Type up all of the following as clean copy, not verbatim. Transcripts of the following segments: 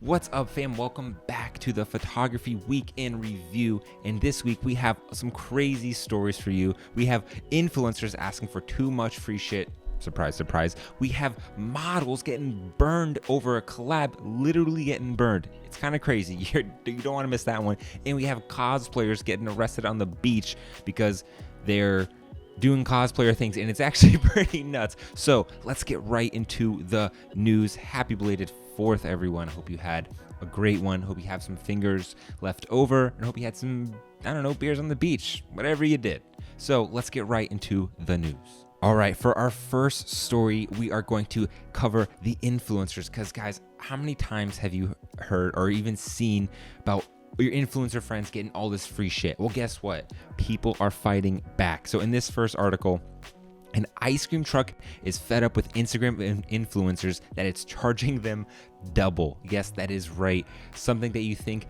What's up, fam? Welcome back to the Photography Week in Review. And this week we have some crazy stories for you. We have influencers asking for too much free shit. Surprise, surprise. We have models getting burned over a collab, literally getting burned. It's kind of crazy. You don't want to miss that one. And we have cosplayers getting arrested on the beach because they're doing cosplayer things, and it's actually pretty nuts. So let's get right into the news. Happy belated 4th, everyone. Hope you had a great one. Hope you have some fingers left over, and hope you had some, I don't know, beers on the beach, whatever you did. So let's get right into the news. All right, for our first story, we are going to cover the influencers, because guys, how many times have you heard or even seen about your influencer friends getting all this free shit? Well, guess what? People are fighting back. So in this first article, an ice cream truck is fed up with Instagram influencers that it's charging them double. Yes, that is right. Something that you think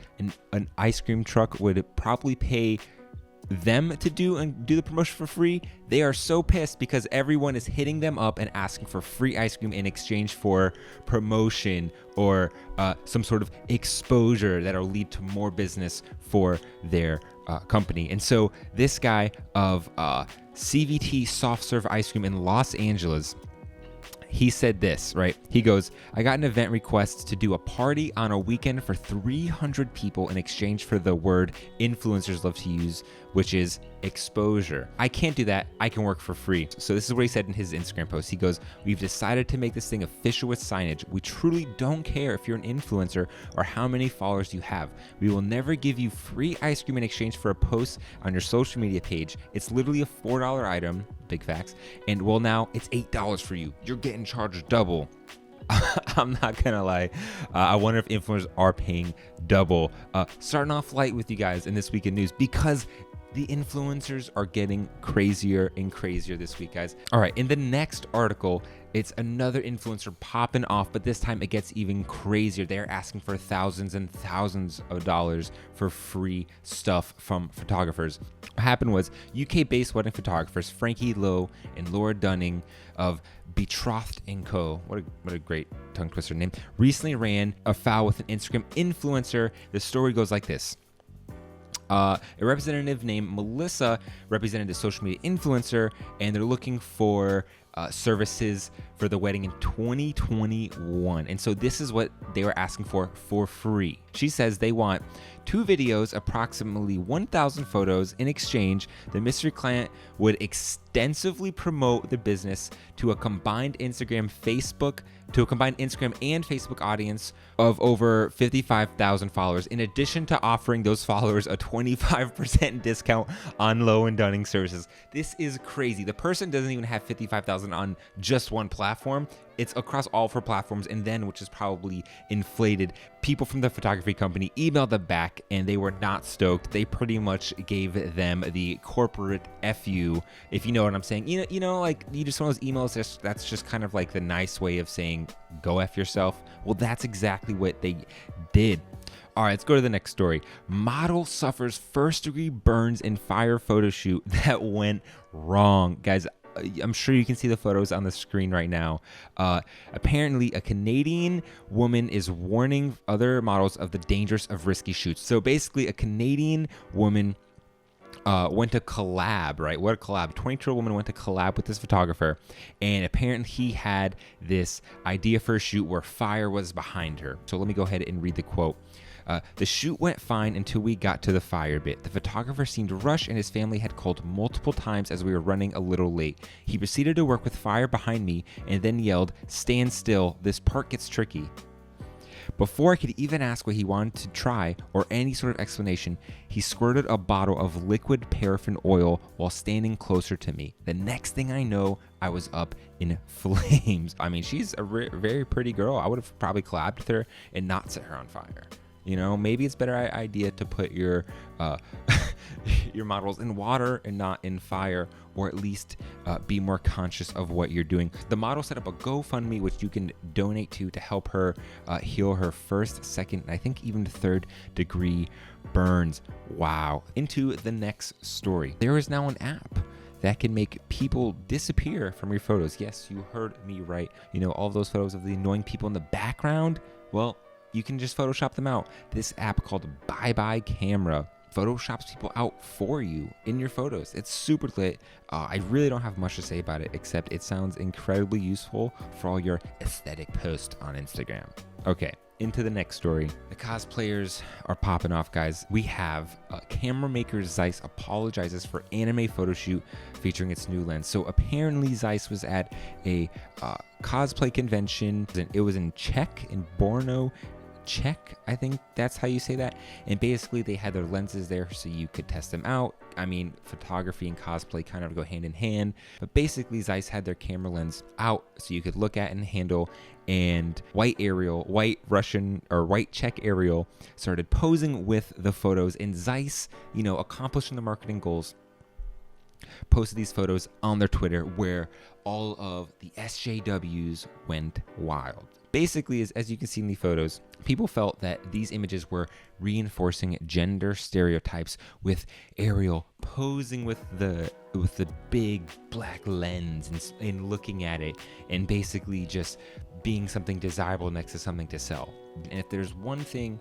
an ice cream truck would probably pay them to do and do the promotion for free. They are so pissed because everyone is hitting them up and asking for free ice cream in exchange for promotion or some sort of exposure that'll lead to more business for their company. And so this guy of CVT soft serve ice cream in Los Angeles, he said this, right? He goes, I got an event request to do a party on a weekend for 300 people in exchange for the word influencers love to use, which is exposure. I can't do that. I can work for free. So this is what he said in his Instagram post. He goes, we've decided to make this thing official with signage. We truly don't care if you're an influencer or how many followers you have. We will never give you free ice cream in exchange for a post on your social media page. It's literally a $4 item, big facts. And well, now it's $8 for you. You're getting charged double. I'm not gonna lie. I wonder if influencers are paying double. Starting off light with you guys in this week in news, because the influencers are getting crazier and crazier this week, guys. All right, in the next article, it's another influencer popping off, but this time it gets even crazier. They're asking for thousands and thousands of dollars for free stuff from photographers. What happened was UK-based wedding photographers Frankie Lowe and Laura Dunning of Betrothed & Co. What a great tongue twister name. Recently ran afoul with an Instagram influencer. The story goes like this. A representative named Melissa represented the social media influencer, and they're looking for services for the wedding in 2021. And so this is what they were asking for free. She says they want 2 videos, approximately 1,000 photos. In exchange, the mystery client would extensively promote the business to a combined Instagram and Facebook audience of over 55,000 followers, in addition to offering those followers a 25% discount on Lowe and Dunning services. This is crazy. The person doesn't even have 55,000 on just one platform. It's across all 4 platforms, and then, which is probably inflated, people from the photography company emailed them back, and they were not stoked. They pretty much gave them the corporate FU, if you know what I'm saying. You know, like, you just one of those emails that's just kind of like the nice way of saying go F yourself. Well, that's exactly what they did. All right, let's go to the next story. Model suffers first-degree burns in fire photo shoot that went wrong. Guys, I'm sure you can see the photos on the screen right now. Apparently, a Canadian woman is warning other models of the dangers of risky shoots. So basically, a Canadian woman went to collab, right? What a collab. 22-year-old woman went to collab with this photographer, and apparently he had this idea for a shoot where fire was behind her. So let me go ahead and read the quote. The shoot went fine until we got to the fire bit. The photographer seemed rushed, and his family had called multiple times as we were running a little late. He proceeded to work with fire behind me and then yelled, "Stand still, this part gets tricky." Before I could even ask what he wanted to try or any sort of explanation, he squirted a bottle of liquid paraffin oil while standing closer to me. The next thing I know, I was up in flames. I mean, she's a very pretty girl. I would have probably collabed with her and not set her on fire. You know, maybe it's a better idea to put your your models in water and not in fire, or at least be more conscious of what you're doing. The model set up a GoFundMe, which you can donate to help her heal her first, second, and I think even 3rd degree burns. Wow. Into the next story. There is now an app that can make people disappear from your photos. Yes, you heard me right. You know, all those photos of the annoying people in the background. Well, you can just Photoshop them out. This app called Bye Bye Camera photoshops people out for you in your photos. It's super lit. I really don't have much to say about it, except it sounds incredibly useful for all your aesthetic posts on Instagram. Okay, into the next story. The cosplayers are popping off, guys. We have camera maker Zeiss apologizes for anime photo shoot featuring its new lens. So apparently Zeiss was at a cosplay convention. It was in Czech, in Brno, Czech, I think that's how you say that. And basically they had their lenses there so you could test them out. I mean, photography and cosplay kind of go hand in hand, but basically Zeiss had their camera lens out so you could look at and handle. And white Russian or white Czech Ariel started posing with the photos, and Zeiss, you know, accomplishing the marketing goals, posted these photos on their Twitter where all of the SJWs went wild. Basically, as you can see in the photos, people felt that these images were reinforcing gender stereotypes, with Ariel posing with the big black lens and looking at it and basically just being something desirable next to something to sell. And if there's one thing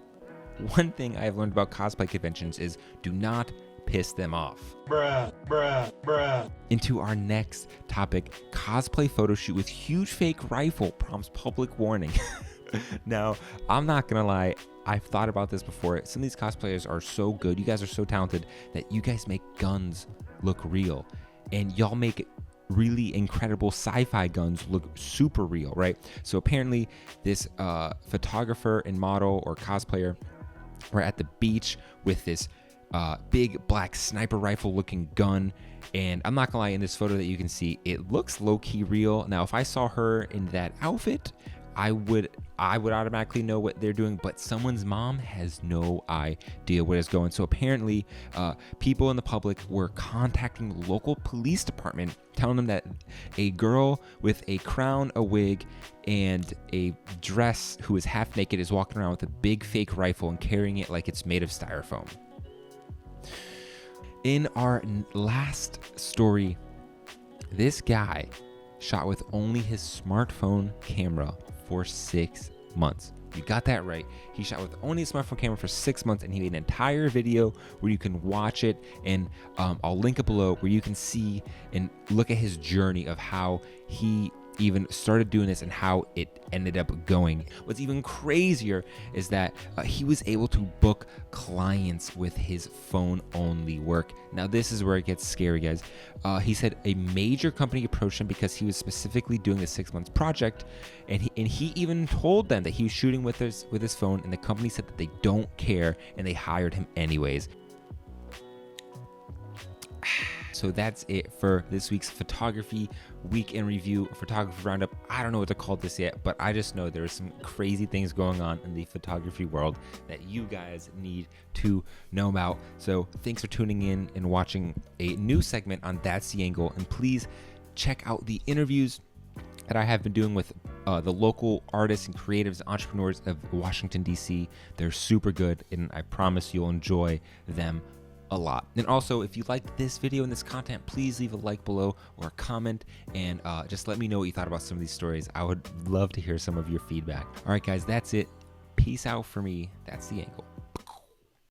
I've learned about cosplay conventions is do not piss them off. Bruh. Into our next topic, cosplay photo shoot with huge fake rifle prompts public warning. Now, I'm not gonna lie, I've thought about this before. Some of these cosplayers are so good, you guys are so talented, that you guys make guns look real, and y'all make really incredible sci-fi guns look super real, right? So apparently this photographer and model or cosplayer were at the beach with this big black sniper rifle looking gun, and I'm not gonna lie, in this photo that you can see, it looks low-key real. Now if I saw her in that outfit, I would automatically know what they're doing, but someone's mom has no idea where it's going. So apparently people in the public were contacting the local police department, telling them that a girl with a crown, a wig, and a dress who is half naked is walking around with a big fake rifle and carrying it like it's made of styrofoam. In our last story, this guy shot with only his smartphone camera for 6 months. You got that right. He shot with only a smartphone camera for 6 months, and he made an entire video where you can watch it, and I'll link it below, where you can see and look at his journey of how he even started doing this and how it ended up going. What's even crazier is that he was able to book clients with his phone only work. Now this is where it gets scary, guys. He said a major company approached him because he was specifically doing the 6 months project, and he even told them that he was shooting with his phone, and the company said that they don't care and they hired him anyways. So that's it for this week's photography week in review, photography roundup. I don't know what to call this yet, but I just know there's some crazy things going on in the photography world that you guys need to know about. So thanks for tuning in and watching a new segment on That's the Angle. And please check out the interviews that I have been doing with the local artists and creatives, entrepreneurs of Washington, D.C. They're super good, and I promise you'll enjoy them a lot. And also, if you liked this video and this content, please leave a like below or a comment, and just let me know what you thought about some of these stories. I would love to hear some of your feedback. All right, guys, that's it. Peace out for me. That's the Angle.